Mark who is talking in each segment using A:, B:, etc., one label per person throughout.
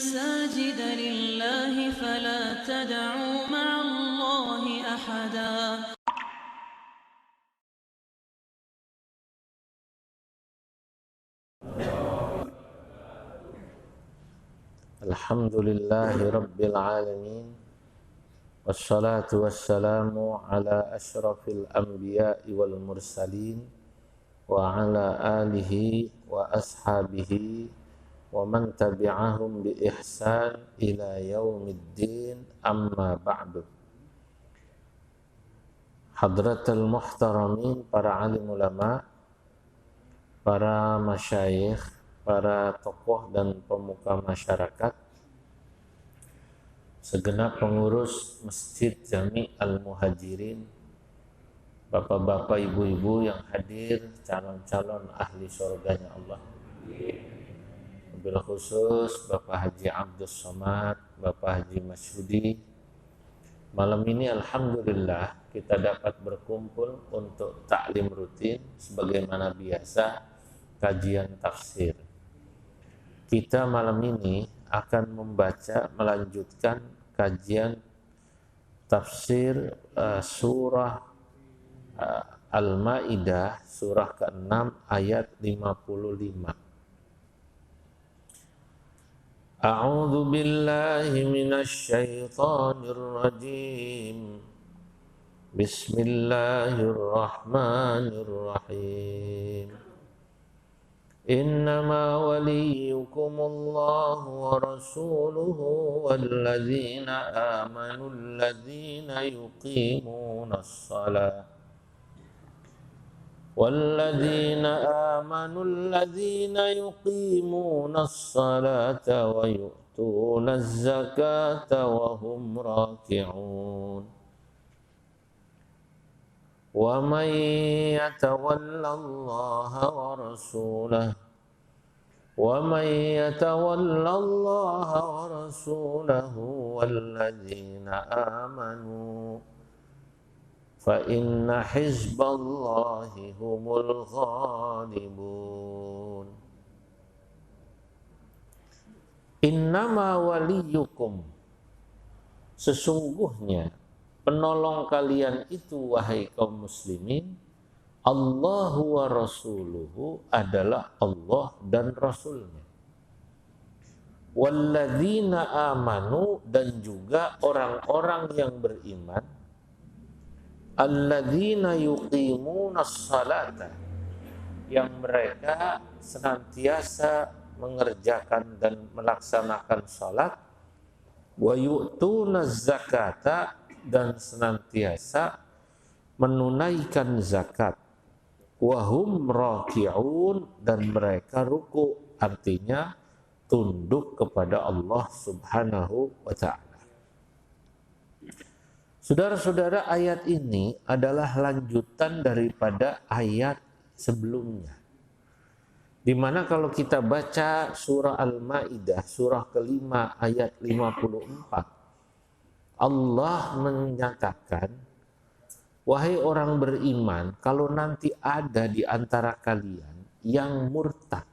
A: المساجد لله فلا تدعوا مع الله أحدا.
B: Alhamdulillahi Rabbil Alamin. Wassalatu wassalamu ala ashrafil anbiya'i wal mursalin wa ala alihi wa ashabihi wa man tabi'ahum bi ihsan ila yaumiddin, amma ba'du. Hadratul muhtaramin, para alim ulama, para masyayikh, para tokoh dan pemuka masyarakat, segenap pengurus Masjid Jami' Al-Muhajirin, bapak-bapak, ibu-ibu yang hadir, calon-calon ahli surganya Allah. Wabil khusus Bapak Haji Abdus Somad, Bapak Haji Masyudi. Malam ini alhamdulillah kita dapat berkumpul untuk taklim rutin sebagaimana biasa, kajian tafsir. Kita malam ini akan melanjutkan kajian tafsir surah Al-Maidah, surah ke-6 ayat 55. A'udzu billahi minasy syaithanir rajim. Bismillahirrahmanirrahim. Innama waliyukumullahu wa rasuluhu walladzina amanu alladzina yuqimunas salah wa yu'tunaz zakata wa hum raki'un. Wa man yatawallallaha wa rasulahu walladzina amanu fa inna hizballahi humul ghalibun. Innama waliyukum, sesungguhnya penolong kalian itu wahai kaum muslimin, Allahu wa rasuluhu, adalah Allah dan Rasulnya. Walladzina amanu, dan juga orang-orang yang beriman. Alladzina yuqimunas salata, yang mereka senantiasa mengerjakan dan melaksanakan salat. Wa yu'tunaz zakata, dan senantiasa menunaikan zakat. Wahum raki'un, dan mereka ruku', artinya tunduk kepada Allah subhanahu wa ta'ala. Saudara-saudara, ayat ini adalah lanjutan daripada ayat sebelumnya, di mana kalau kita baca surah Al-Maidah, surah kelima ayat 54, Allah menyatakan, wahai orang beriman, kalau nanti ada di antara kalian yang murtad,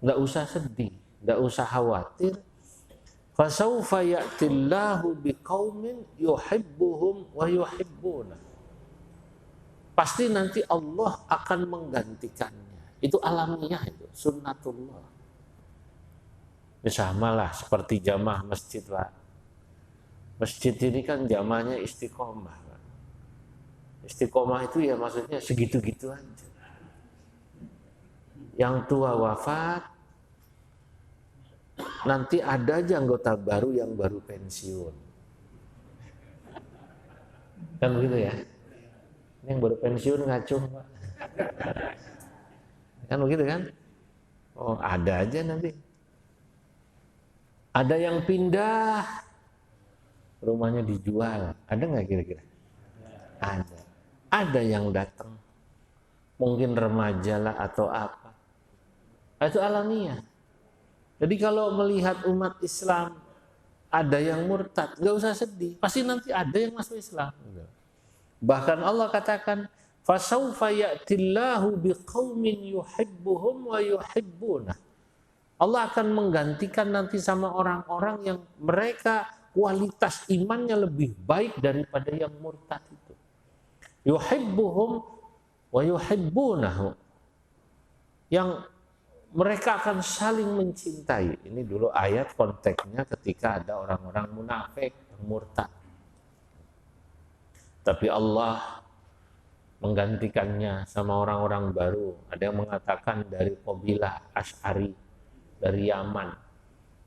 B: nggak usah sedih, nggak usah khawatir. Fasawfa ya'tillahu biqaumin yuhibbuhum wa yuhibbuna. Pasti nanti Allah akan menggantikannya. Itu alamiah, itu sunnatullah. Ya samalah seperti jamaah masjid, Pak. Masjid ini kan jamaahnya istiqomah. Istiqomah itu ya maksudnya segitu-gitu aja. Yang tua wafat, nanti ada aja anggota baru yang baru pensiun. Kan begitu ya? Yang baru pensiun ngacung, Pak. Kan begitu kan? Oh, ada aja nanti. Ada yang pindah, rumahnya dijual. Ada nggak kira-kira? Ada. Ada yang datang, mungkin remaja lah atau apa. Itu alamiah. Jadi kalau melihat umat Islam ada yang murtad, nggak usah sedih. Pasti nanti ada yang masuk Islam. Bahkan Allah katakan, fasawfa ya'tillahu biqaumin yuhibbuhum wa yuhibbunah. Allah akan menggantikan nanti sama orang-orang yang mereka kualitas imannya lebih baik daripada yang murtad itu. Yuhibbuhum wa yuhibbunahu. Yang mereka akan saling mencintai. Ini dulu ayat konteksnya ketika ada orang-orang munafik, murtad. Tapi Allah menggantikannya sama orang-orang baru. Ada yang mengatakan dari kabilah Asy'ari, dari Yaman.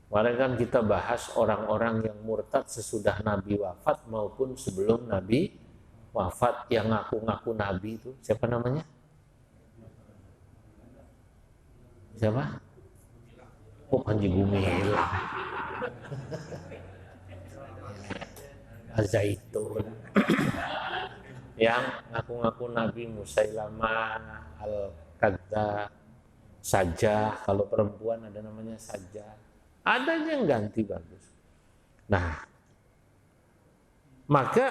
B: Kemarin kan kita bahas orang-orang yang murtad sesudah Nabi wafat maupun sebelum Nabi wafat, yang ngaku-ngaku Nabi itu. Siapa namanya? Siapa? Oh, Panji Gumilang. Al-Zaitun. Yang ngaku-ngaku Nabi, Musailamah, Al-Kadzdzab, Sajah. Kalau perempuan ada namanya Sajah. Ada yang ganti bagus. Nah, maka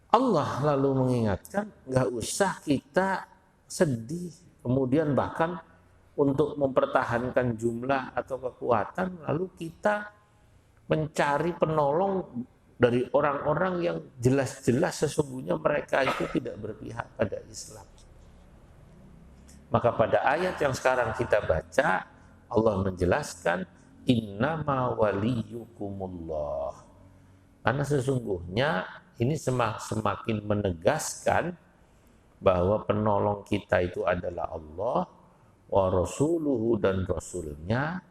B: Allah lalu mengingatkan, nggak usah kita sedih, kemudian bahkan untuk mempertahankan jumlah atau kekuatan, lalu kita mencari penolong dari orang-orang yang jelas-jelas sesungguhnya mereka itu tidak berpihak pada Islam. Maka pada ayat yang sekarang kita baca, Allah menjelaskan, innama waliyukumullah. Karena sesungguhnya ini semakin menegaskan bahwa penolong kita itu adalah Allah, wa rasuluhu dan rasulnya,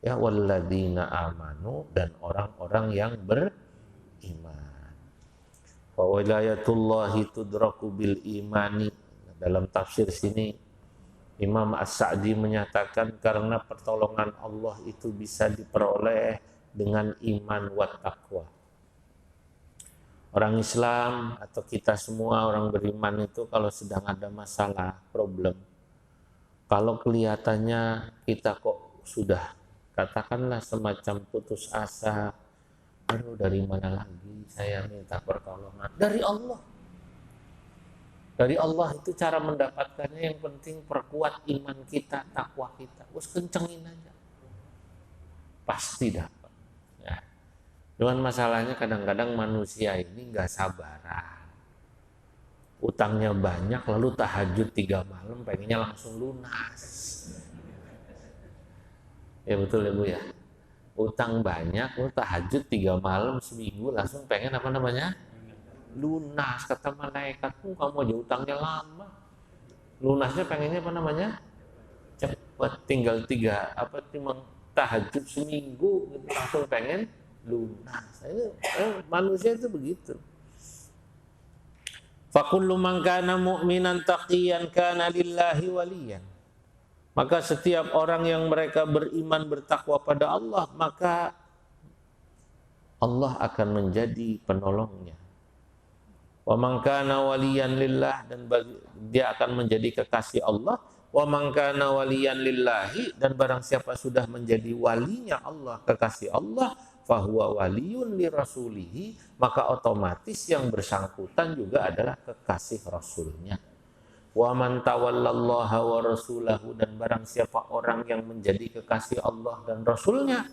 B: ya walladzina amanu dan orang-orang yang beriman. Wa wilayatullahi tudraku bil imani. Dalam tafsir sini Imam As-Sa'di menyatakan karena pertolongan Allah itu bisa diperoleh dengan iman wa taqwa. Orang Islam atau kita semua orang beriman itu kalau sedang ada masalah, problem, kalau kelihatannya kita kok sudah katakanlah semacam putus asa, aduh dari mana lagi saya minta pertolongan? Dari Allah. Dari Allah itu cara mendapatkannya, yang penting perkuat iman kita, takwa kita. Terus kencengin aja. Pasti dapat. Ya. Cuman masalahnya kadang-kadang manusia ini nggak sabaran. Utangnya banyak lalu tahajud 3 malam pengennya langsung lunas. Ya betul ya Bu ya. Utang banyak lalu tahajud 3 malam seminggu langsung pengen apa namanya? Lunas. Kata malaikat, kamu aja utangnya lama. Lunasnya pengennya apa namanya? Cepat, tinggal 3 tahajud seminggu gitu, langsung pengen lunas. Manusia itu begitu. Fakullu man kana mu'minan taqiyan kana lillahi waliyan. Maka setiap orang yang mereka beriman bertakwa pada Allah, maka Allah akan menjadi penolongnya. Wa man kana waliyan lillah, dan dia akan menjadi kekasih Allah. Wa man kana waliyan lillahi, dan barang siapa sudah menjadi walinya Allah, kekasih Allah, fahuwa waliyun li rasulihi, maka otomatis yang bersangkutan juga adalah kekasih rasulnya. Wa man tawallallaha wa rasulahu, dan barang siapa orang yang menjadi kekasih Allah dan rasulnya,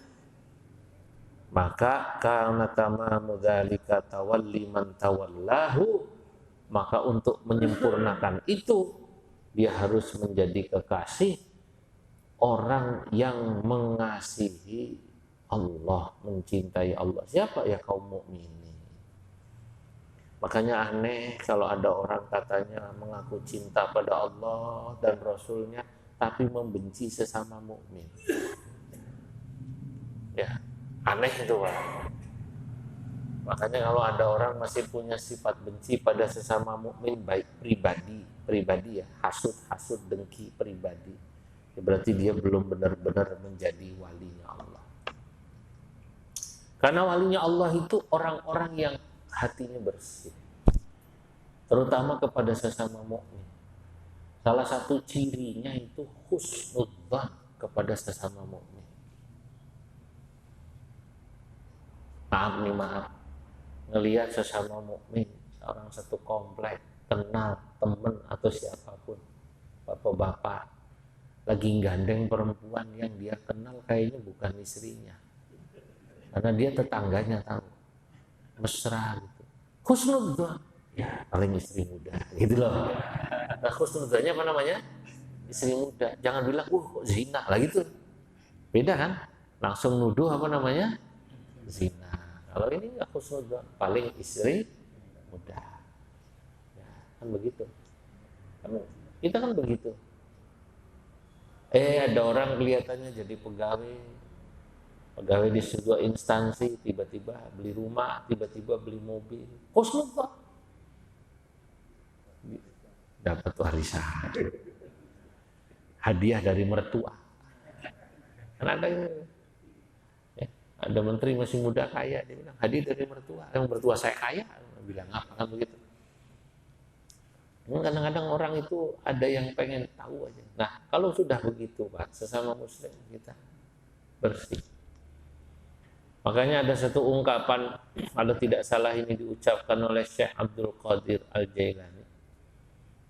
B: maka kana tamamu dzalika tawalli man tawallahu, maka untuk menyempurnakan itu dia harus menjadi kekasih orang yang mengasihi Allah, mencintai Allah. Siapa ya? Kaum mukminin. Makanya aneh kalau ada orang katanya mengaku cinta pada Allah dan Rasulnya tapi membenci sesama mukmin. Ya, aneh itu Pak. Makanya kalau ada orang masih punya sifat benci pada sesama mukmin, baik pribadi ya, hasud, dengki pribadi, ya berarti dia belum benar-benar menjadi walinya Allah. Karena walinya Allah itu orang-orang yang hatinya bersih, terutama kepada sesama mukmin. Salah satu cirinya itu husnudzan kepada sesama mukmin. Maaf, ngelihat sesama mukmin, orang satu komplek, kenal, teman atau siapapun, bapak-bapak, lagi gandeng perempuan yang dia kenal kayaknya bukan istrinya, karena dia tetangganya tahu, mesra gitu. Husnudzon, ya paling istri muda gitu loh. Nah, husnudzonnya apa namanya? Istri muda. Jangan bilang, kok zina lah gitu. Beda kan? Langsung nuduh apa namanya? Zina. Kalau ini nggak husnudzon, paling istri muda. Ya, kan begitu. Kita kan begitu. Ada orang kelihatannya jadi pegawai di sebuah instansi, tiba-tiba beli rumah, tiba-tiba beli mobil. Husnudzon. Dapat warisan. Hadiah dari mertua. Kan ada ya, ada menteri masih muda kaya, dia bilang hadiah dari mertua. Yang mertua saya kaya, bilang apa kan begitu. Kadang-kadang orang itu ada yang pengen tahu aja. Nah, kalau sudah begitu, Pak, sesama muslim kita bersih. Makanya ada satu ungkapan, kalau tidak salah ini diucapkan oleh Syekh Abdul Qadir Al-Jailani.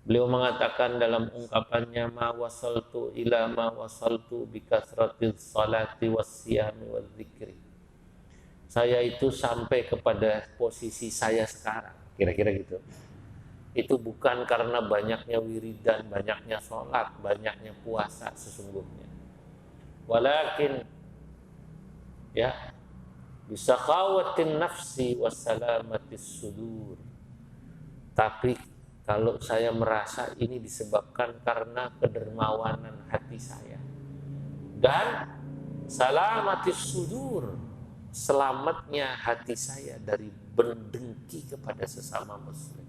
B: Beliau mengatakan dalam ungkapannya, ma wasaltu ila ma wasaltu bi kasratis salati wassiyami wadzikri. Saya itu sampai kepada posisi saya sekarang, kira-kira gitu. Itu bukan karena banyaknya wiridan, banyaknya sholat, banyaknya puasa sesungguhnya. Walakin ya bisa khawatin nafsi wassalamatis sudur. Tapi kalau saya merasa ini disebabkan karena kedermawanan hati saya dan salamatis sudur, selamatnya hati saya dari berdengki kepada sesama muslim.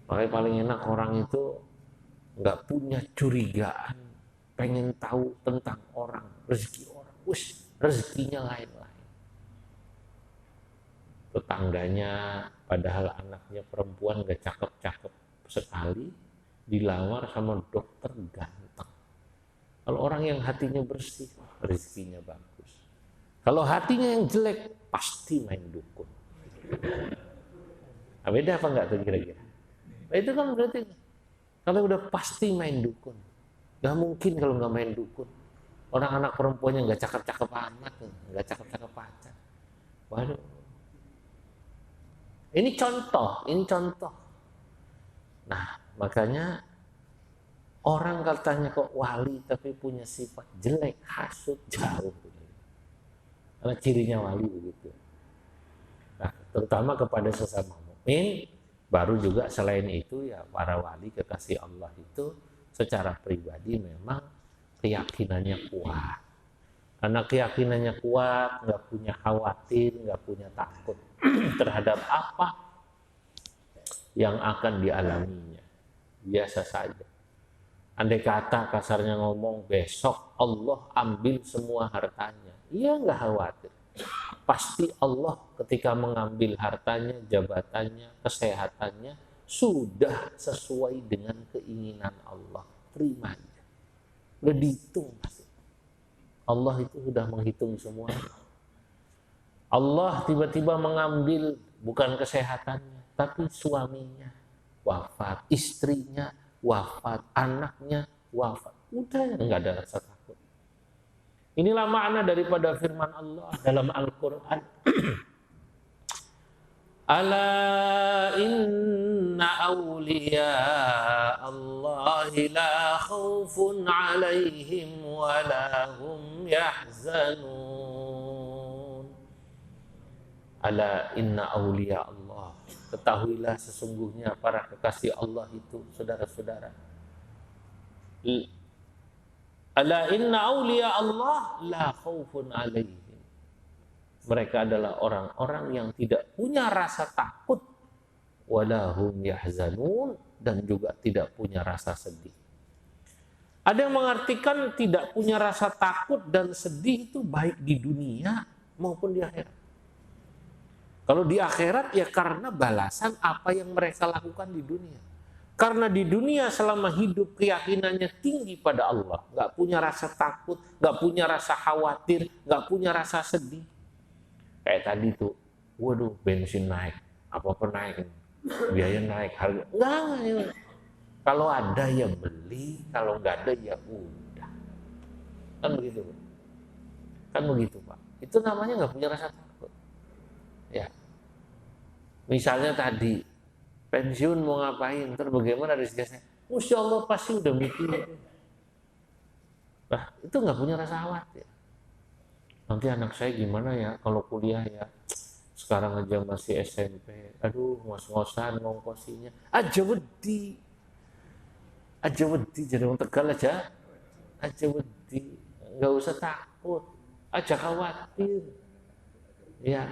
B: Makanya paling enak orang itu nggak punya curigaan, pengen tahu tentang orang, rezeki orang, rezekinya lain-lain. Tetangganya padahal anaknya perempuan gak cakep-cakep sekali, dilamar sama dokter ganteng. Kalau orang yang hatinya bersih, rezekinya bagus. Kalau hatinya yang jelek, pasti main dukun. Nah, beda apa enggak tuh kira-kira? Nah, itu kan berarti kalau udah pasti main dukun. Gak mungkin kalau nggak main dukun. Orang anak perempuannya nggak cakep-cakep amat, nggak cakep-cakep pacar. Waduh. Ini contoh. Nah, makanya orang katanya kok wali tapi punya sifat jelek, hasut, jauh. Karena cirinya wali begitu. Nah, terutama kepada sesama mukmin, baru juga selain itu ya para wali kekasih Allah itu secara pribadi memang keyakinannya kuat. Karena keyakinannya kuat, nggak punya khawatir, nggak punya takut terhadap apa yang akan dialaminya. Biasa saja. Andai kata kasarnya ngomong besok Allah ambil semua hartanya, ia nggak khawatir. Pasti Allah ketika mengambil hartanya, jabatannya, kesehatannya sudah sesuai dengan keinginan Allah. Terima aja. Udah dihitung pasti. Allah itu sudah menghitung semuanya. Allah tiba-tiba mengambil bukan kesehatannya, tapi suaminya wafat, istrinya wafat, anaknya wafat. Udah nggak ada rasa takut. Inilah makna daripada firman Allah dalam Al-Quran. Ala inna awliya Allahi la khawfun alaihim wa la hum yahzanun. Ala inna awliya Allah. Ketahuilah sesungguhnya para kekasih Allah itu, saudara-saudara. Ala inna awliya Allah la khawfun alaihim. Mereka adalah orang-orang yang tidak punya rasa takut, walahum yahzanun, dan juga tidak punya rasa sedih. Ada yang mengartikan tidak punya rasa takut dan sedih itu baik di dunia maupun di akhirat. Kalau di akhirat ya karena balasan apa yang mereka lakukan di dunia. Karena di dunia selama hidup keyakinannya tinggi pada Allah, nggak punya rasa takut, nggak punya rasa khawatir, nggak punya rasa sedih. Kayak tadi tuh, waduh bensin naik, apa-apa naik, biaya naik, harga enggak. Kalau ada ya beli, kalau nggak ada ya udah. Kan begitu, kan begitu Pak. Itu namanya nggak punya rasa takut. Ya, misalnya tadi pensiun mau ngapain, terus bagaimana rezekinya? Masya Allah pasti udah mikir. Nah, itu nggak punya rasa khawatir. Nanti anak saya gimana ya kalau kuliah ya? Sekarang aja masih SMP, aduh ngos-ngosan ngongkosinya. Aja wedi jadi orang Tegal aja wedi, nggak usah takut, aja khawatir, ya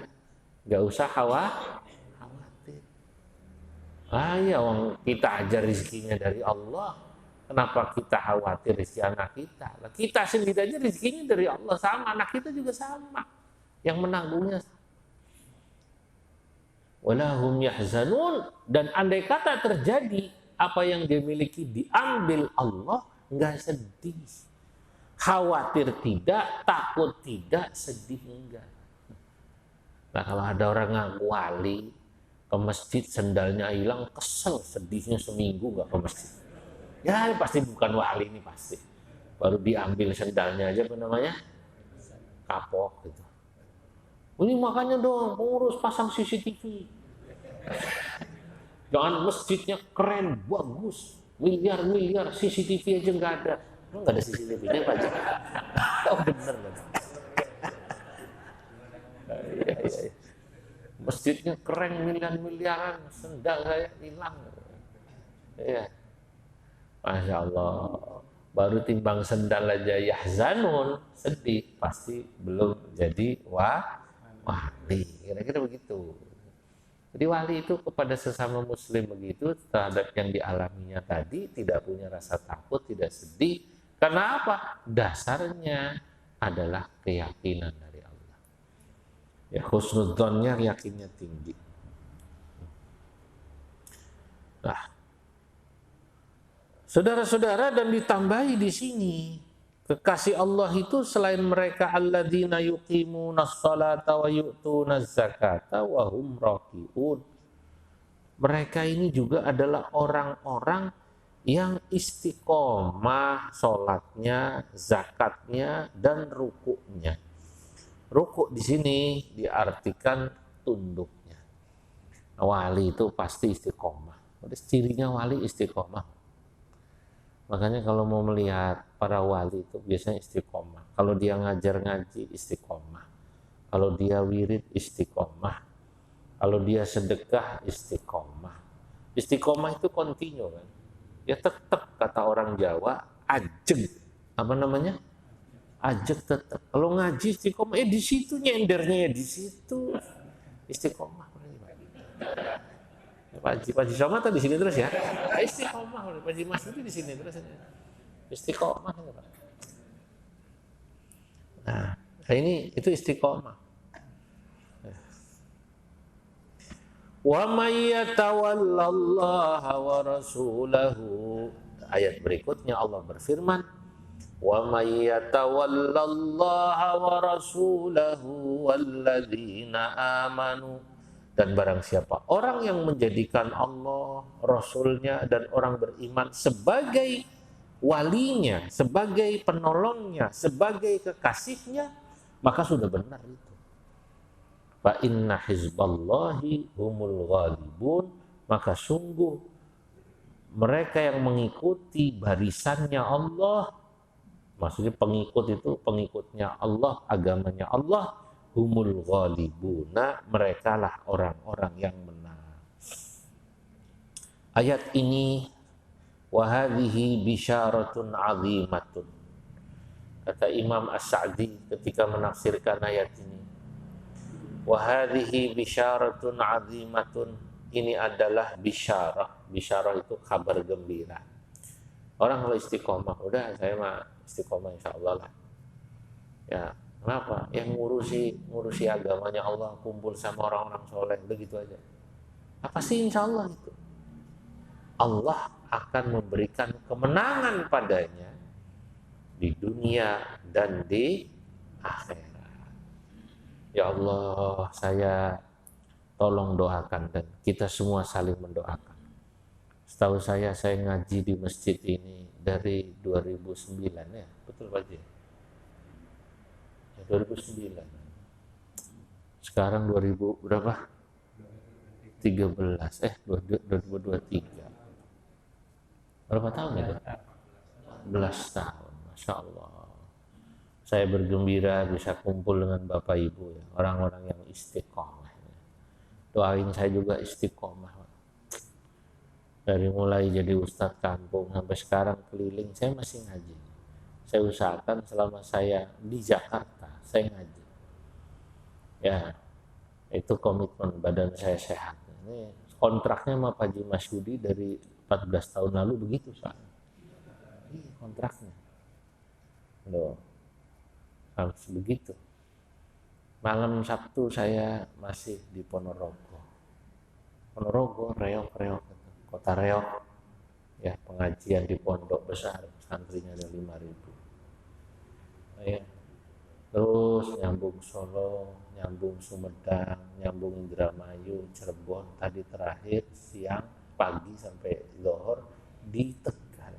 B: nggak usah khawatir. Ya orang kita aja rezekinya dari Allah, kenapa kita khawatir rezeki anak kita? Lah kita sendiri aja rezekinya dari Allah, sama anak kita juga sama, yang menanggungnya. Walahum yahzanun, dan andai kata terjadi apa yang dia miliki diambil Allah, enggak sedih, khawatir tidak, takut tidak, sedih enggak. Nah kalau ada orang ngaku wali ke masjid sendalnya hilang, kesel, sedihnya seminggu enggak ke masjid, ya pasti bukan wali ini, pasti baru diambil sendalnya aja apa namanya kapok gitu. Ini makanya dong pengurus pasang CCTV. Jangan masjidnya keren, bagus, miliar-miliar, CCTV aja nggak ada. Emang nggak ada CCTV-nya Pak Haji? Oh bener loh. Iya. Masjidnya keren, miliar-miliaran, sendal saya hilang. Iya. Masya Allah. Baru timbang sendal aja yahzanun, sedih, pasti belum jadi wali. Kira-kira begitu. Jadi wali itu kepada sesama muslim begitu, terhadap yang dialaminya tadi, tidak punya rasa takut, tidak sedih. Karena apa? Dasarnya adalah keyakinan dari Allah. Ya, husnudzonnya yakinnya tinggi. Nah, saudara-saudara, dan ditambahi di sini kekasih Allah itu selain mereka alladzina yuqimunas sholata wa yu'tunaz zakata wa hum raki'un. Mereka ini juga adalah orang-orang yang istiqomah sholatnya, zakatnya, dan rukuknya. Rukuk di sini diartikan tunduknya. Wali itu pasti istiqomah. Cirinya wali istiqomah. Makanya kalau mau melihat para wali itu biasanya istiqomah. Kalau dia ngajar ngaji istiqomah. Kalau dia wirid istiqomah. Kalau dia sedekah istiqomah. Istiqomah itu kontinu kan. Ya tetap kata orang Jawa ajeg. Apa namanya? Ajeg tetap. Kalau ngaji istiqomah di situ nyendernya di situ. Istiqomah. Pak Haji Somad di sini terus ya. Istiqomah, Pak Haji Mas itu di sini terus. Istiqomah. Nah, ini itu istiqomah. Wa may yatawallallaha wa rasulahu. Ayat berikutnya Allah berfirman, wa may yatawallallaha wa rasulahu walladzina amanu. Dan barang siapa orang yang menjadikan Allah, Rasulnya, dan orang beriman sebagai walinya, sebagai penolongnya, sebagai kekasihnya, maka sudah benar itu. Fa inna hizballahi humul ghalibun, maka sungguh mereka yang mengikuti barisannya Allah, maksudnya pengikut itu pengikutnya Allah, agamanya Allah, humul ghalibuna, mereka lah orang-orang yang menang. Ayat ini wa hadhihi bisyaratun azimatun. Kata Imam As-Sa'di ketika menafsirkan ayat ini, wa hadhihi bisyaratun azimatun, ini adalah bisyarah. Bisyarah itu kabar gembira. Orang kalau istiqomah, udah saya mah istiqomah insyaallah lah. Ya, kenapa? Yang ngurusi agamanya Allah, kumpul sama orang-orang soleh, begitu aja. Apa sih insya Allah itu? Allah akan memberikan kemenangan padanya di dunia dan di akhirat. Ya Allah, saya tolong doakan, dan kita semua saling mendoakan. Setahu saya ngaji di masjid ini dari 2009 ya, betul Pak Haji? Ya, 2009. Sekarang 2000 berapa? 13, 2023. Berapa tahun itu? 14 tahun, Masya Allah. Saya bergembira bisa kumpul dengan Bapak Ibu ya, orang-orang yang istiqomah. Doain saya juga istiqomah. Dari mulai jadi ustadz kampung sampai sekarang keliling, saya masih ngaji. Saya usahakan selama saya di Jakarta, saya ngaji. Ya, itu komitmen badan saya sehat. Ini kontraknya sama Pak Haji Masyudi dari 14 tahun lalu begitu soalnya. Ini kontraknya. Loh, harus begitu. Malam Sabtu saya masih di Ponorogo. Ponorogo, Reok, kota Reok. Ya, pengajian di pondok besar, santrinya ada 5.000. Ya. Terus nyambung Solo, nyambung Sumedang, nyambung Indramayu, Cirebon, tadi terakhir siang, pagi sampai Lohor di Tegal.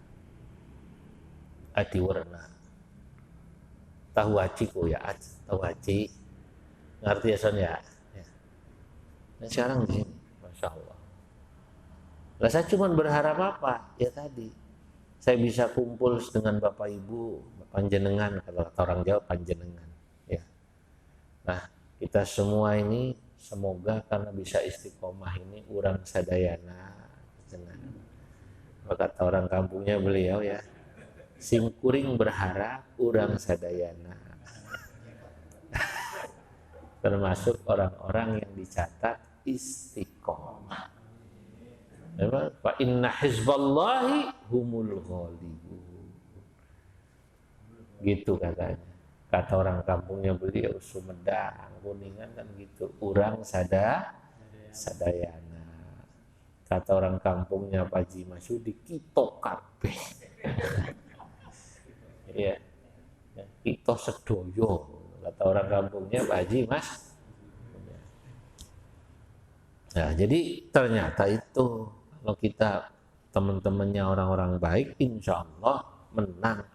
B: Adiwarna. Tahu aci ya, tahu aci. Ngerti ya Son ya? Ya. Nah, sekarang di sini, Masya Allah. Lah saya cuma berharap apa? Ya tadi, saya bisa kumpul dengan Bapak Ibu, panjenengan, kalau kata orang Jawa panjenengan. Ya. Nah, kita semua ini semoga karena bisa istiqomah ini urang sadayana. Kata orang kampungnya beliau ya, singkuring berharap urang sadayana. Termasuk orang-orang yang dicatat istiqomah. Fa inna hizballahi humul ghalibun. Gitu katanya. Kata orang kampungnya beliau Sumedang, Kuningan kan gitu. Urang sadayana. Kata orang kampungnya Pak Haji Masyudi, kito kabeh. Iya. Kito sedoyo. Kata orang kampungnya Pak Haji Mas. Nah, jadi ternyata itu kalau kita teman-temannya orang-orang baik, insya Allah menang.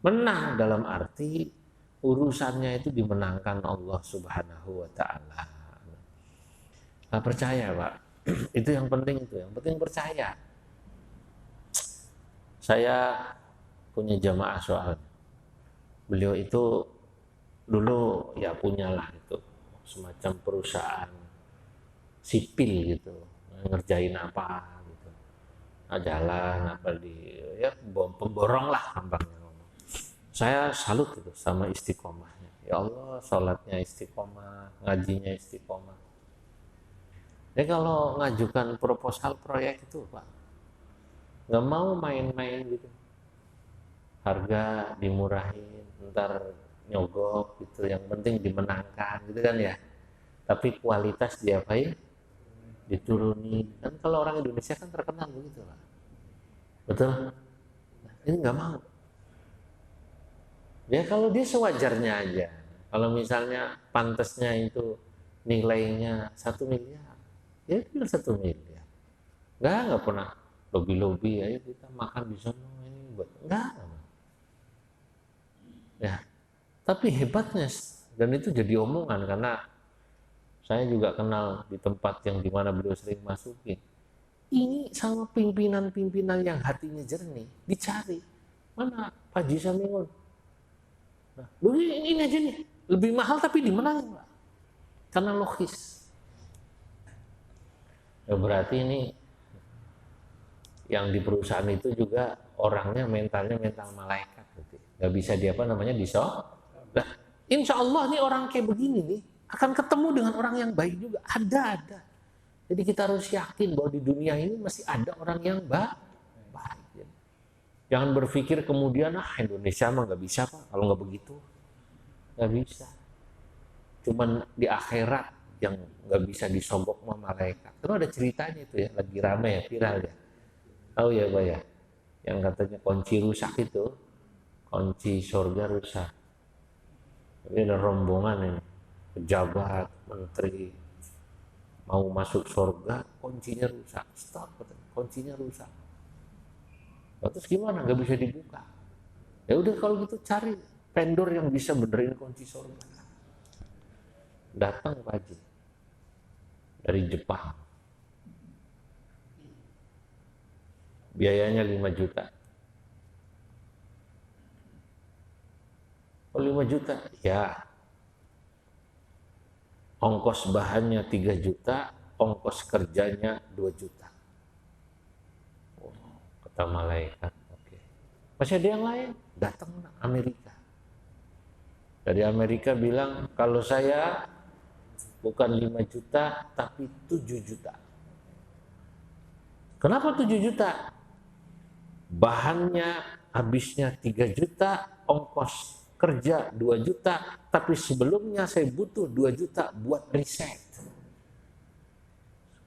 B: Menang dalam arti urusannya itu dimenangkan Allah Subhanahu wa Ta'ala. Nah, percaya Pak, itu yang penting itu, yang penting percaya. Saya punya jamaah soal, beliau itu dulu ya punyalah itu semacam perusahaan sipil gitu, ngerjain apa gitu, nah, jalan apa di ya pemborong lah gampangnya ngomong. Saya salut itu sama istiqomahnya. Ya Allah, sholatnya istiqomah, ngajinya istiqomah. Jadi kalau ngajukan proposal proyek itu Pak, nggak mau main-main gitu, harga dimurahin, ntar nyogok gitu, yang penting dimenangkan gitu kan ya. Tapi kualitas diapain? Dituruni. Kan kalau orang Indonesia kan terkenal begitu Pak. Betul? Nah, ini nggak mau. Ya kalau dia sewajarnya aja. Kalau misalnya pantasnya itu nilainya 1 miliar, ya bilang 1 miliar. Nggak pernah lobby-lobby ya kita makan di sana ini buat nggak. Ya, tapi hebatnya dan itu jadi omongan karena saya juga kenal di tempat yang dimana beliau sering masukin. Ini sama pimpinan-pimpinan yang hatinya jernih, dicari. Mana Pak Haji Samingun? Nah, ini aja nih, lebih mahal tapi dimenangin Pak. Karena logis. Ya berarti ini yang di perusahaan itu juga orangnya mentalnya mental malaikat. Gitu. Gak bisa dia apa namanya Nah, insya Allah nih orang kayak begini nih akan ketemu dengan orang yang baik juga. Ada. Jadi kita harus yakin bahwa di dunia ini masih ada orang yang baik. Jangan berpikir kemudian Indonesia mah nggak bisa Pak kalau nggak begitu. Nggak bisa. Cuman di akhirat yang nggak bisa disobok sama malaikat. Terus ada ceritanya itu ya, lagi rame ya, viral ya. Tahu ya Pak ya? Yang katanya kunci rusak itu, kunci surga rusak. Jadi ada rombongan ini, pejabat, menteri, mau masuk surga kuncinya rusak. Stop, kuncinya rusak. Terus gimana? Nggak bisa dibuka. Ya udah kalau gitu cari vendor yang bisa benerin kunci surga. Datang Pak Haji dari Jepang, biayanya 5 juta. Oh 5 juta? Ya. Ongkos bahannya 3 juta, ongkos kerjanya 2 juta. Oh, kata malaikat, oke. Masih ada yang lain? Datang Amerika. Dari Amerika bilang, kalau saya bukan 5 juta, tapi 7 juta. Kenapa 7 juta? Bahannya habisnya 3 juta, ongkos kerja 2 juta, tapi sebelumnya saya butuh 2 juta buat riset.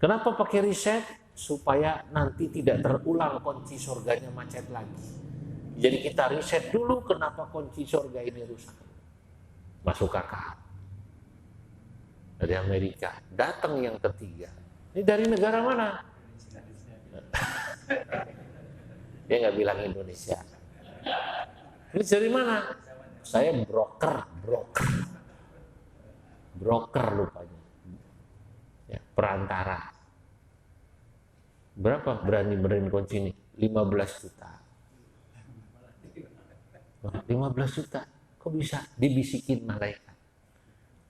B: Kenapa pakai riset? Supaya nanti tidak terulang kunci surganya macet lagi. Jadi kita riset dulu kenapa kunci surga ini rusak. Masuk akal. Dari Amerika. Datang yang ketiga. Ini dari negara mana? Dia nggak bilang Indonesia. Ini dari mana? Saya broker lupanya. Ya, perantara. Berapa berani benerin kunci ini? 15 juta. 15 juta. Kok bisa? Dibisikin malaikat.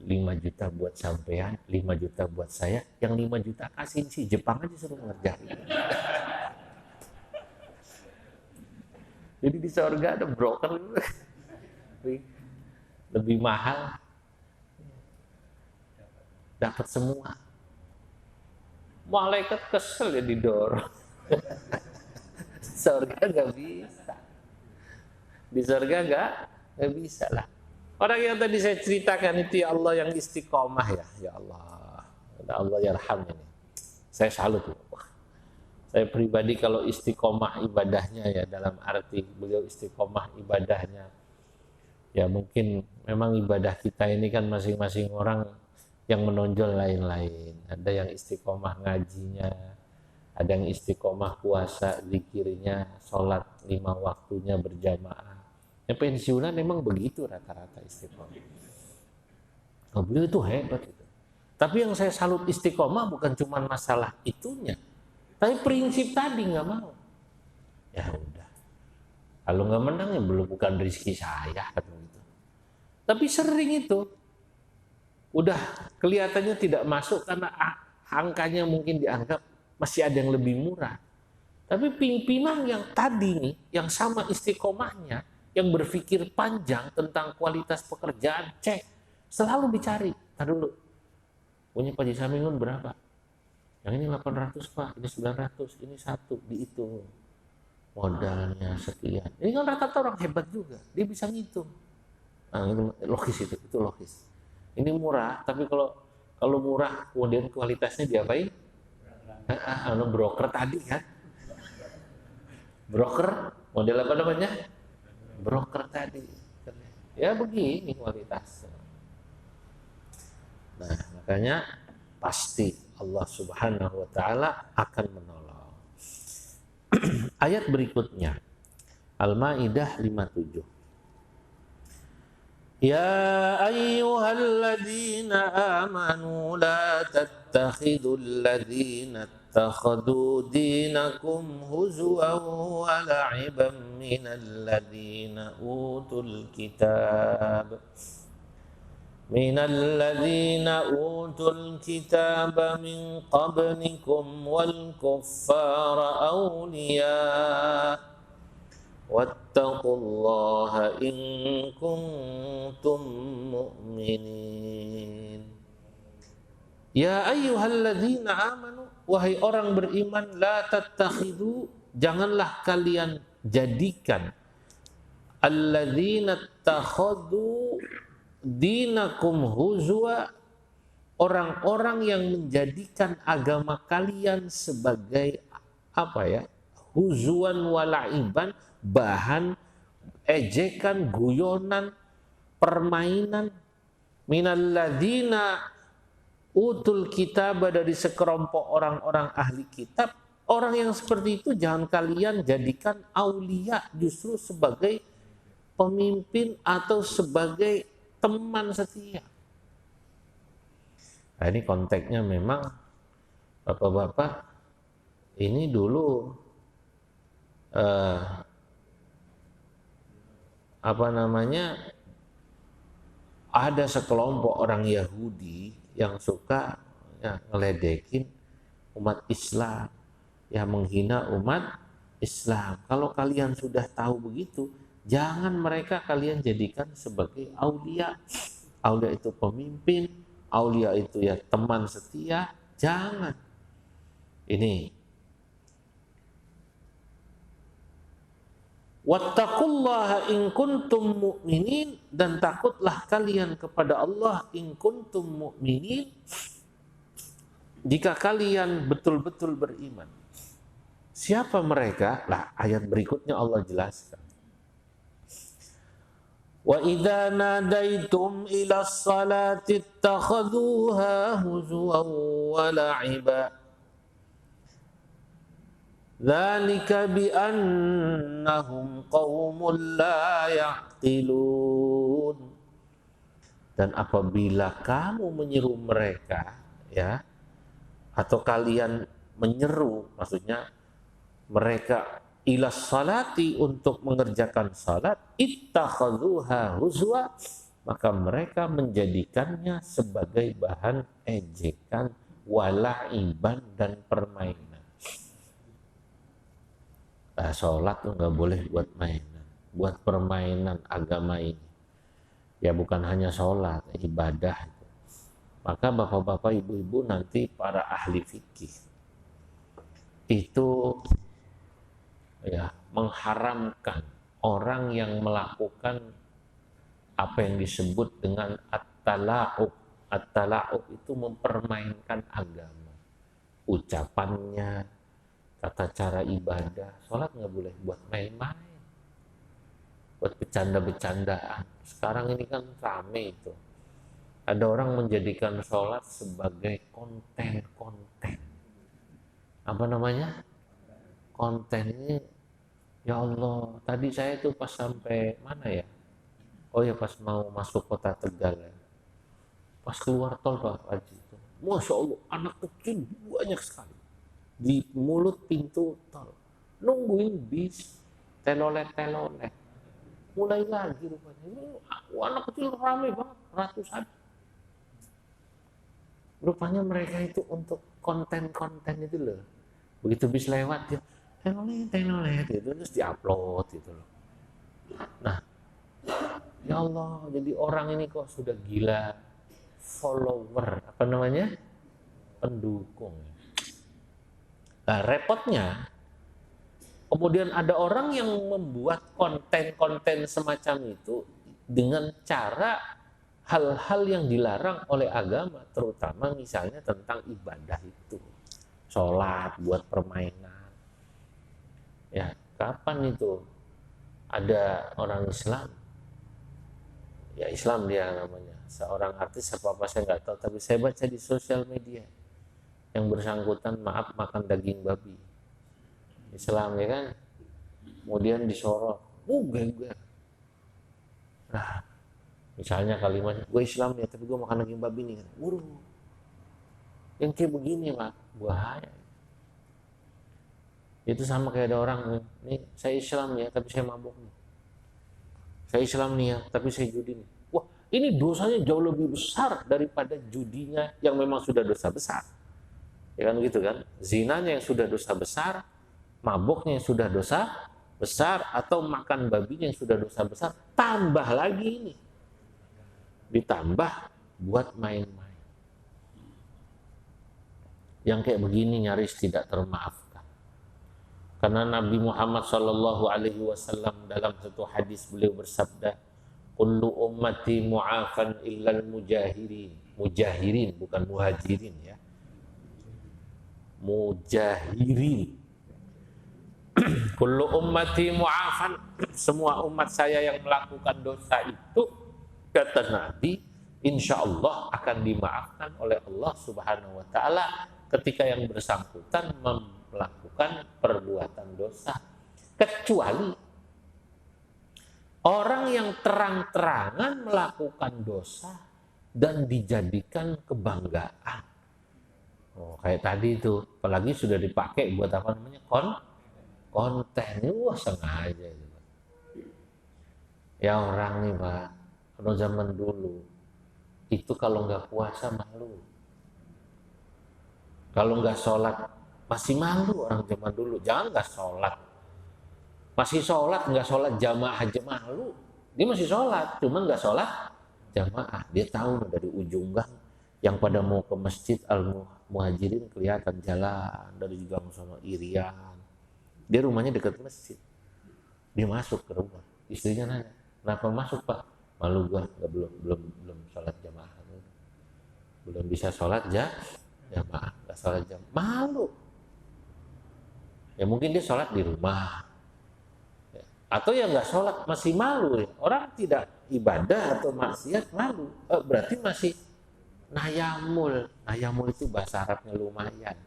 B: 5 juta buat sampean, 5 juta buat saya. Yang 5 juta kasih si Jepang aja suruh ngerjain. Jadi di surga ada broker lebih mahal, dapat semua. Malaikat kesel ya didorong. Surga nggak bisa, di surga nggak bisa lah. Orang yang tadi saya ceritakan itu ya Allah yang istiqomah ya Allah yarham ini. Saya salut loh. Saya pribadi kalau istiqomah ibadahnya ya dalam arti beliau istiqomah ibadahnya ya mungkin memang ibadah kita ini kan masing-masing orang yang menonjol lain-lain. Ada yang istiqomah ngajinya, ada yang istiqomah puasa, zikirnya, sholat 5 waktunya berjamaah. Yang pensiunan memang begitu rata-rata istiqomah. Oh, beliau itu hebat itu. Tapi yang saya salut istiqomah bukan cuma masalah itunya. Tapi prinsip tadi nggak mau. Ya udah. Kalau nggak menang ya belum bukan rezeki saya kata gitu. Tapi sering itu udah kelihatannya tidak masuk karena angkanya mungkin dianggap masih ada yang lebih murah. Tapi pimpinan yang tadi nih, yang sama istiqomahnya, yang berpikir panjang tentang kualitas pekerjaan, cek selalu dicari. Tadi dulu punya Pak Haji Samingun berapa? Yang ini 800 Pak, ini 900, ini 1, dihitung. Modalnya sekian. Ini kan rata-rata orang hebat juga, dia bisa ngitung. Nah, itu logis itu logis. Ini murah, tapi kalau murah kemudian kualitasnya diapain? Broker tadi kan? Broker, model apa namanya? Broker tadi. Ya begini kualitasnya. Nah, makanya pasti Allah Subhanahu wa taala akan menolong. Ayat berikutnya Al-Maidah 57. Ya ayyuhalladzina amanu la tattakhidul ladzina ittakhadhu dinakum huzwan wa la'iban minal ladzina utul kitab من الذين أوتوا الكتاب من قبلكم والكفار أولياء واتقوا الله إن كنتم مؤمنين. Ya ayyuhalladzina amanu, wahai orang beriman, la tattakhidhu, janganlah kalian jadikan alladzina ittakhadhu dinakum huzwa, orang-orang yang menjadikan agama kalian sebagai apa ya, huzwan walaiban, bahan ejekan, guyonan, permainan. Minalladzina utul kitab, dari sekelompok orang-orang ahli kitab, orang yang seperti itu jangan kalian jadikan aulia justru sebagai pemimpin atau sebagai teman setia. Nah, ini konteksnya memang bapak-bapak ini dulu ada sekelompok orang Yahudi yang suka ngeledekin umat Islam, menghina umat Islam. Kalau kalian sudah tahu begitu, jangan mereka kalian jadikan sebagai aulia. Aulia itu pemimpin, aulia itu teman setia, jangan. Ini wattaqullaha in kuntum mu'minin, dan takutlah kalian kepada Allah in kuntum mu'minin, jika kalian betul-betul beriman. Siapa mereka? Lah, ayat berikutnya Allah jelaskan. Wa idza nadaitum ila sholati ittakhadhuha huzuwan wa la'iba. Dzalika bi annahum qaumun la ya'qilun. Dan apabila kamu menyeru mereka, atau kalian menyeru, maksudnya mereka ila salati, untuk mengerjakan salat, ittakhadhuha huzwa, maka mereka menjadikannya sebagai bahan ejekan, wala'iban, dan permainan. Sholat tuh nggak boleh buat mainan, buat permainan agama ini. Ya bukan hanya sholat, ibadah. Maka bapak-bapak, ibu-ibu, nanti para ahli fikih itu mengharamkan orang yang melakukan apa yang disebut dengan at-tala'ub. At-tala'ub itu mempermainkan agama, ucapannya, tata cara ibadah. Sholat nggak boleh buat main-main, buat bercanda-bercandaan. Sekarang ini kan rame itu. Ada orang menjadikan sholat sebagai konten-konten. Apa namanya? Konten ini, ya Allah, tadi saya tuh pas sampai mana ya? Oh ya, pas mau masuk kota Tegal ya. Pas keluar tol Pak Haji itu, Masya Allah, anak kecil banyak sekali di mulut pintu tol, nungguin bis, telolet-telolet. Mulai lagi rupanya. Ini anak kecil ramai banget, ratusan. Rupanya mereka itu untuk konten-konten itu loh. Begitu bis lewat, dia telolet gitu, terus diupload gitu loh. Nah, ya Allah, jadi orang ini kok sudah gila follower, apa namanya? Pendukung. Nah, repotnya, kemudian ada orang yang membuat konten-konten semacam itu dengan cara hal-hal yang dilarang oleh agama, terutama misalnya tentang ibadah itu. Sholat buat permainan. Ya, kapan itu ada orang Islam? Ya Islam dia namanya. Seorang artis apa saya nggak tahu, tapi saya baca di sosial media yang bersangkutan makan daging babi. Islam ya kan, kemudian disorot, gue. Nah, misalnya kalimatnya, gue Islam ya, tapi gue makan daging babi nih. Yang kayak begini Pak, bahaya. Itu sama kayak ada orang nih, saya Islam ya, tapi saya mabuk nih. Saya Islam nih ya, tapi saya judi nih. Wah, ini dosanya jauh lebih besar daripada judinya yang memang sudah dosa besar. Ya kan gitu kan? Zinanya yang sudah dosa besar, mabuknya yang sudah dosa besar, atau makan babinya yang sudah dosa besar, tambah lagi ini. Ditambah buat main-main. Yang kayak begini nyaris tidak termaafkan. Karena Nabi Muhammad SAW dalam satu hadis beliau bersabda, kullu ummati mu'afan illal mujahirin. Mujahirin, bukan muhajirin ya. Mujahirin. Kullu ummati mu'afan. Semua umat saya yang melakukan dosa itu, kata Nabi, insya Allah akan dimaafkan oleh Allah Subhanahu wa Ta'ala ketika yang bersangkutan melakukan perbuatan dosa, kecuali orang yang terang-terangan melakukan dosa dan dijadikan kebanggaan. Kayak tadi itu, apalagi sudah dipakai buat apa namanya, konten. Wah, sengaja itu. Ya orang nih Pak, kalau zaman dulu itu kalau nggak puasa malu, kalau nggak sholat masih malu orang zaman dulu. Jangan nggak sholat, masih sholat nggak sholat jamaah aja malu. Dia masih sholat, cuman nggak sholat jamaah. Dia tahu dari ujung gang yang pada mau ke masjid Al-Muhajirin kelihatan jalan dari gang sono Irian. Dia rumahnya dekat masjid. Dia masuk ke rumah, istrinya nanya, kenapa masuk Pak? Malu gua, belum sholat jamaah, belum bisa sholat jamaah, nggak sholat jamaah, malu. Ya mungkin dia sholat di rumah, ya. Atau yang nggak sholat masih malu. Ya. Orang tidak ibadah atau maksiat malu, berarti masih nayamul. Nayamul itu bahasa Arabnya lumayan.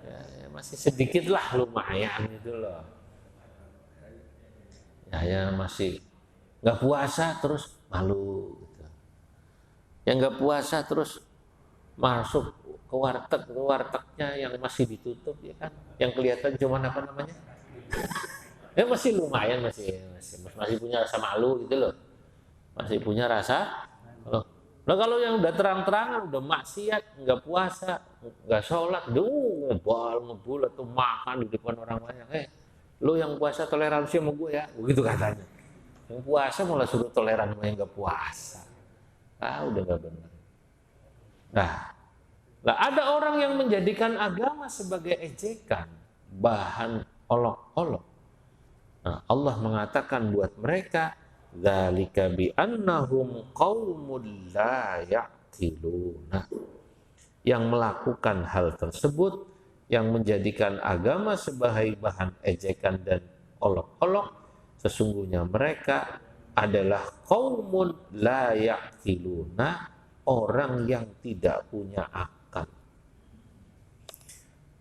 B: Ya, masih sedikit lah lumayan itu loh. Ya masih nggak puasa terus malu gitu. Yang nggak puasa terus masuk ke wartegnya yang masih ditutup ya kan, yang kelihatan cuma apa namanya, ya masih lumayan, masih punya rasa malu gitu loh, masih punya rasa. Nah kalau yang udah terang-terangan udah maksiat, nggak puasa, nggak sholat, ngebul atau makan di depan orang banyak, lo yang puasa toleransi sama gue ya, begitu katanya. Yang puasa malah suruh toleran sama yang nggak puasa. Udah nggak benar. Nah, ada orang yang menjadikan agama sebagai ejekan, bahan olok-olok. Nah, Allah mengatakan buat mereka, dzalika bi annahum qaumul la ya'qiluna. Yang melakukan hal tersebut, yang menjadikan agama sebagai bahan ejekan dan olok-olok, sesungguhnya mereka adalah qaumun la ya'qiluna, orang yang tidak punya akal.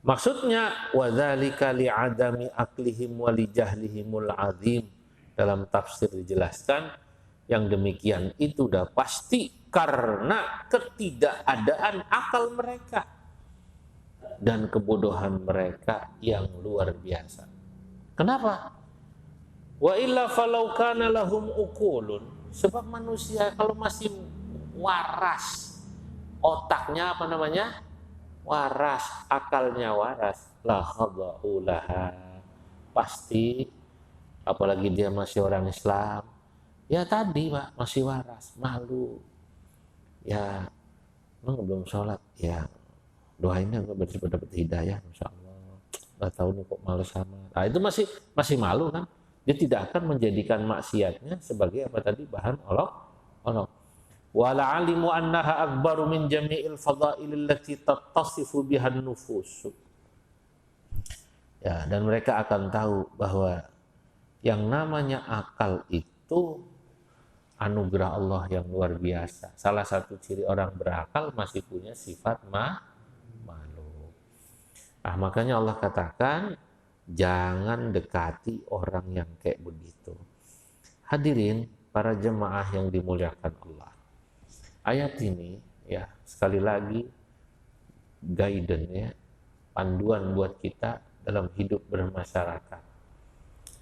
B: Maksudnya wadzalika li'adami aklihim wa li jahlihimul azim. Dalam tafsir dijelaskan yang demikian itu udah pasti karena ketidakadaan akal mereka dan kebodohan mereka yang luar biasa. Kenapa? Wa illa falau kana lahum uqulun, sebab manusia kalau masih waras, otaknya apa namanya? Waras, akalnya waras, la khada'u laha. Pasti apalagi dia masih orang Islam. Ya tadi Pak, masih waras, malu. Ya, emang belum sholat, ya doainnya gue cepat dapat hidayah, insya Allah. Nggak tahu nih kok malu sama. Nah itu masih malu kan? Dia tidak akan menjadikan maksiatnya sebagai apa tadi, bahan olok. Wala alimu annaha akbaru min jami'il fadailil lati tattasifu bihan nufus. Ya, dan mereka akan tahu bahwa yang namanya akal itu anugerah Allah yang luar biasa. Salah satu ciri orang berakal masih punya sifat malu. Nah, makanya Allah katakan jangan dekati orang yang kayak begitu. Hadirin para jemaah yang dimuliakan Allah. Ayat ini ya sekali lagi guidance ya, panduan buat kita dalam hidup bermasyarakat.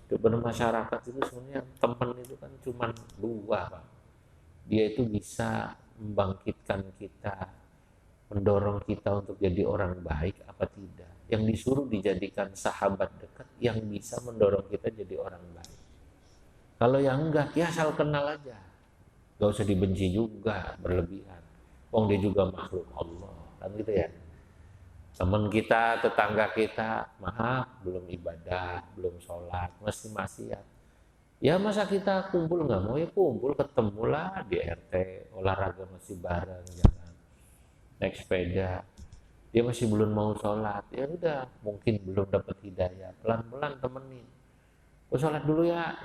B: Hidup bermasyarakat itu sebenarnya teman itu kan cuma dua Pak. Dia itu bisa membangkitkan kita, mendorong kita untuk jadi orang baik apa tidak. Yang disuruh dijadikan sahabat dekat yang bisa mendorong kita jadi orang baik. Kalau yang enggak, ya asal kenal aja. Gak usah dibenci juga berlebihan. Wong dia juga makhluk Allah, kan gitu ya. Teman kita, tetangga kita, maaf belum ibadah, belum sholat, masih maksiat. Ya masa kita kumpul nggak mau, ya kumpul, ketemulah di RT, olahraga masih bareng, jalan, naik sepeda. Dia masih belum mau sholat, ya udah, mungkin belum dapat hidayah, pelan-pelan temenin. Oh sholat dulu ya,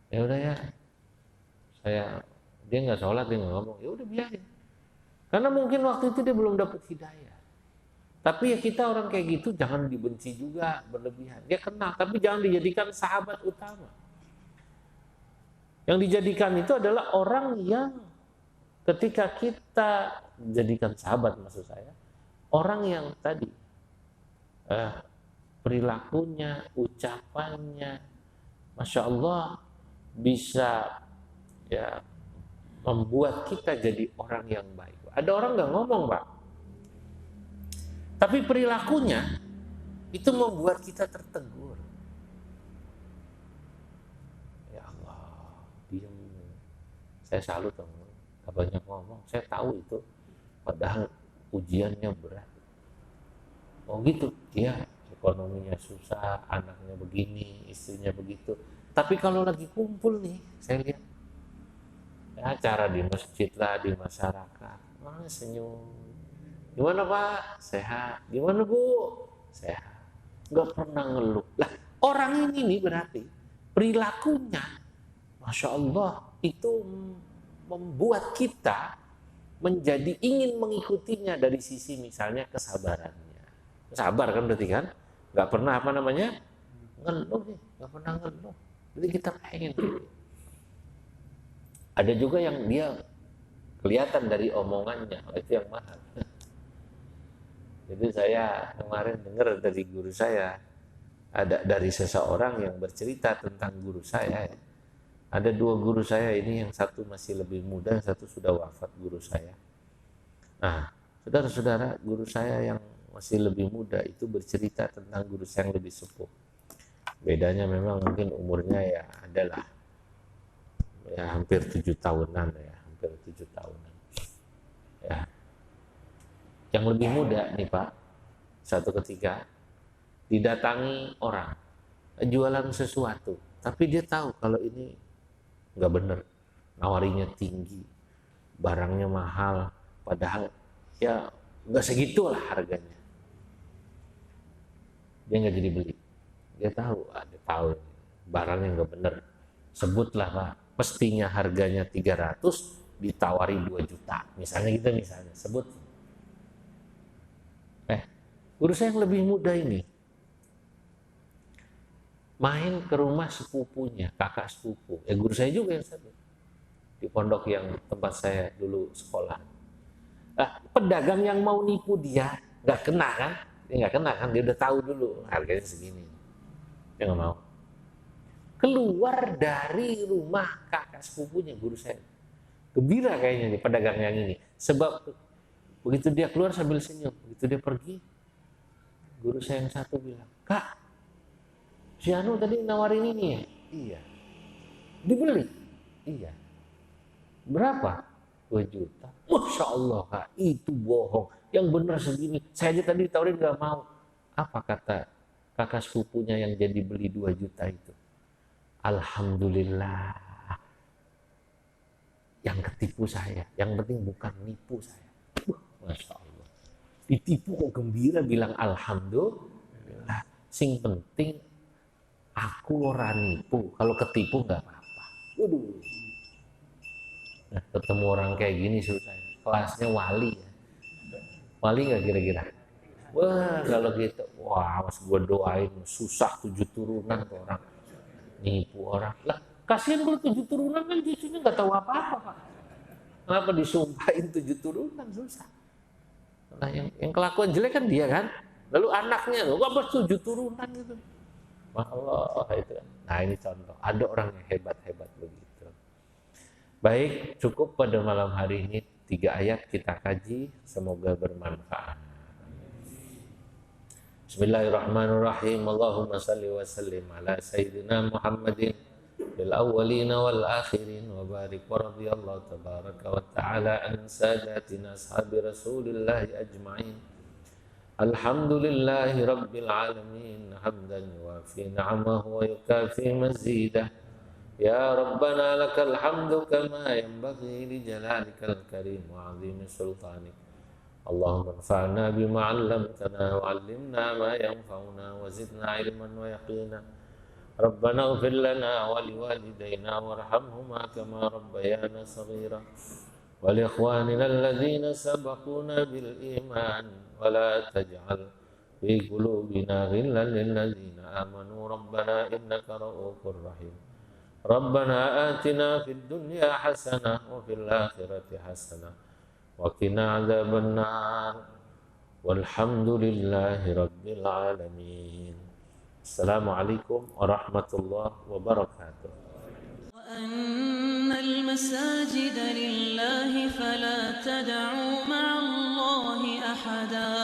B: ya udah ya. dia nggak sholat, dia nggak ngomong, ya udah biarin. Karena mungkin waktu itu dia belum dapat hidayah. Tapi ya kita orang kayak gitu jangan dibenci juga berlebihan. Dia kenal, tapi jangan dijadikan sahabat utama. Yang dijadikan itu adalah orang yang ketika kita jadikan sahabat, maksud saya, orang yang tadi perilakunya, ucapannya, Masya Allah, bisa ya membuat kita jadi orang yang baik. Ada orang nggak ngomong, Pak, tapi perilakunya itu membuat kita tertegur. Ya Allah, diam. Saya salut dong, gak banyak ngomong. Saya tahu itu, padahal ujiannya berat. Oh gitu, iya, ekonominya susah, anaknya begini, istrinya begitu. Tapi kalau lagi kumpul nih, saya lihat ya, acara di masjid lah, di masyarakat, senyum. Gimana Pak? Sehat. Gimana Bu? Sehat. Gak pernah ngeluh. Lah, orang ini nih berarti perilakunya, Masya Allah, itu membuat kita menjadi ingin mengikutinya dari sisi misalnya kesabarannya. Sabar kan berarti kan? Gak pernah apa namanya? Ngeluh nih, gak pernah ngeluh. Jadi kita pengen. Ada juga yang dia kelihatan dari omongannya, itu yang mahal. Jadi saya kemarin dengar dari guru saya, ada dari seseorang yang bercerita tentang guru saya. Ada dua guru saya ini, yang satu masih lebih muda, yang satu sudah wafat guru saya. Nah, saudara-saudara, guru saya yang masih lebih muda itu bercerita tentang guru saya yang lebih sepuh. Bedanya memang mungkin umurnya ya adalah ya hampir 7 tahunan ya, hampir 7 tahunan. Ya. Yang lebih muda nih Pak, satu ketika didatangi orang jualan sesuatu, tapi dia tahu kalau ini nggak bener, nawarinya tinggi, barangnya mahal, padahal ya nggak segitulah harganya. Dia nggak jadi beli. Dia tahu, dia tahu barangnya nggak bener. Sebutlah Pak, mestinya harganya 300, ditawari 2 juta, misalnya gitu, misalnya sebut. Guru saya yang lebih muda ini main ke rumah sepupunya, kakak sepupu. Guru saya juga yang satu di pondok yang tempat saya dulu sekolah. Pedagang yang mau nipu dia nggak kena kan? Dia nggak kena kan? Dia udah tahu dulu harganya segini. Dia nggak mau. Keluar dari rumah kakak sepupunya guru saya. Gembira kayaknya nih pedagang yang ini. Sebab begitu dia keluar sambil senyum, begitu dia pergi, guru saya yang satu bilang, Kak, si Anu tadi nawarin ini ya? Iya. Dibeli? Iya. Berapa? 2 juta. Masya Allah Kak, itu bohong. Yang benar segini. Saya aja tadi ditawarin gak mau. Apa kata kakak sepupunya yang jadi beli 2 juta itu? Alhamdulillah. Yang ketipu saya. Yang penting bukan nipu saya. Masya Allah. Ditipu kok gembira bilang alhamdulillah. Sing penting aku ora nipu. Kalau ketipu nggak apa-apa. Waduh. Nah, ketemu orang kayak gini susah. Kelasnya wali ya. Wali nggak kira-kira? Wah kalau gitu, wah mas gue doain susah 7 turunan tuh orang nipu orang. Lah kasihan kalau 7 turunan kan cucunya nggak tahu apa-apa Pak. Kenapa disumpahin 7 turunan susah? Nah, yang kelakuan jelek kan dia kan, lalu anaknya loh, kok 7 turunan gitu. Allah itu. Nah ini contoh, ada orang yang hebat-hebat begitu. Baik, cukup pada malam hari ini 3 ayat kita kaji, semoga bermanfaat. Bismillahirrahmanirrahim. Allahumma salli wa sallim ala sayyidina Muhammadin bil awwalina wal akhirin wa barik wa radiyallahu tabaraka wa ta'ala an sadatina ashabi Rasulillah ajma'in. Alhamdulillahi rabbil alamin hamdan yuwafi ni'amahu wa yukafi mazidah. Ya Rabbana lakal hamdu kama yanbaghi li jalalikal karim wa 'azimi sultanik. Allahumma anfa'na bima 'allamtana wa 'allimna ma yanfa'una wa zidna ilman wa yaqina ربنا اغفر لنا ولوالدينا وارحمهما كما ربيانا صغيرا ولإخواننا الذين سبقونا بالإيمان ولا تجعل في قلوبنا غلا للذين آمنوا ربنا إنك رؤوف رحيم ربنا آتنا في الدنيا حسنة وفي الآخرة حسنة وقنا عذاب النار والحمد لله رب العالمين. Assalamualaikum warahmatullahi wabarakatuh.
A: وأن المساجد لله فلا تدعوا مع الله أحدا